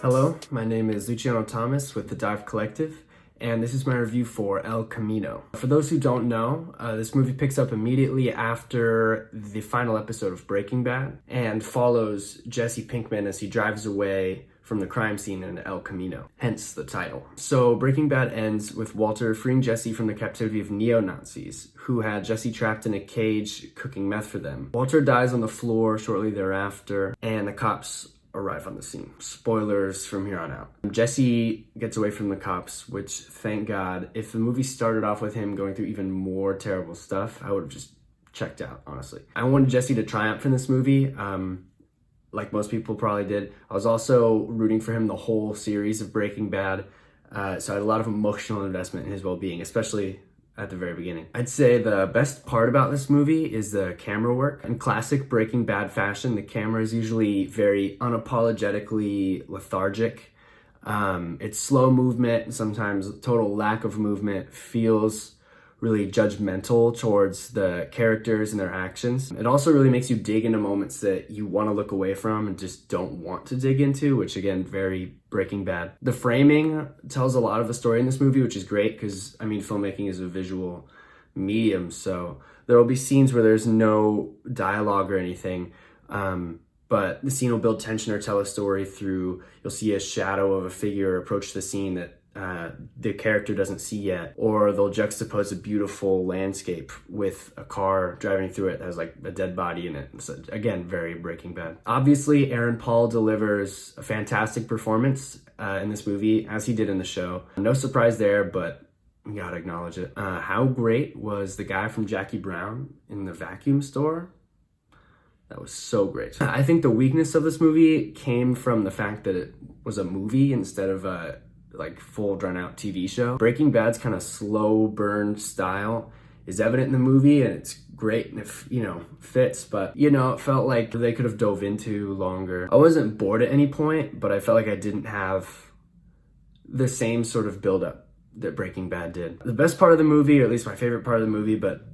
Hello, my name is Luciano Thomas with the Dive Collective, and this is my review for El Camino. For those who don't know, this movie picks up immediately after the final episode of Breaking Bad and follows Jesse Pinkman as he drives away from the crime scene in El Camino, hence the title. So Breaking Bad ends with Walter freeing Jesse from the captivity of neo-Nazis, who had Jesse trapped in a cage cooking meth for them. Walter dies on the floor shortly thereafter, and the cops arrive on the scene. Spoilers from here on out. Jesse gets away from the cops, which, thank God. If the movie started off with him going through even more terrible stuff, I would have just checked out, honestly. I wanted Jesse to triumph in this movie, like most people probably did. I was also rooting for him the whole series of Breaking Bad, so I had a lot of emotional investment in his well-being, especially at the very beginning. I'd say the best part about this movie is the camera work. In classic Breaking Bad fashion, the camera is usually very unapologetically lethargic. It's slow movement, and sometimes total lack of movement feels really judgmental towards the characters and their actions. It also really makes you dig into moments that you want to look away from and just don't want to dig into, which again, very Breaking Bad. The framing tells a lot of the story in this movie, which is great because, I mean, filmmaking is a visual medium, so there will be scenes where there's no dialogue or anything, but the scene will build tension or tell a story through, you'll see a shadow of a figure approach the scene that the character doesn't see yet, or they'll juxtapose a beautiful landscape with a car driving through it that has like a dead body in it. So again, very Breaking Bad. Obviously, Aaron Paul delivers a fantastic performance in this movie, as he did in the show. No surprise there, but you gotta acknowledge it. How great was the guy from Jackie Brown in the vacuum store? That was so great. I think the weakness of this movie came from the fact that it was a movie instead of a like full drawn out TV show. Breaking Bad's kind of slow burn style is evident in the movie, and it's great and it, fits, but it felt like they could have dove into longer. I wasn't bored at any point, but I felt like I didn't have the same sort of build up that Breaking Bad did. The best part of the movie, or at least my favorite part of the movie, but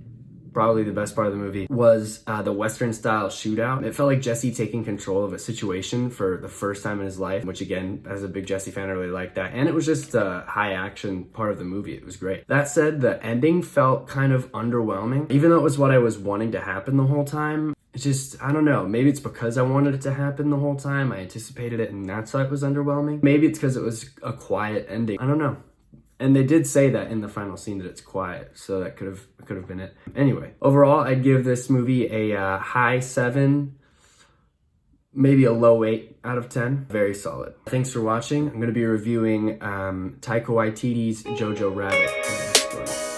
probably the best part of the movie, was the Western style shootout. It felt like Jesse taking control of a situation for the first time in his life, which again, as a big Jesse fan, I really liked that. And it was just a high action part of the movie. It was great. That said, the ending felt kind of underwhelming. Even though it was what I was wanting to happen the whole time, it's just, I don't know, maybe it's because I wanted it to happen the whole time. I anticipated it and that's why it was underwhelming. Maybe it's because it was a quiet ending. I don't know. And they did say that in the final scene that it's quiet, so that could have been it. Anyway, overall, I'd give this movie a high 7, maybe a low 8 out of 10. Very solid. Thanks for watching. I'm going to be reviewing Taika Waititi's Jojo Rabbit.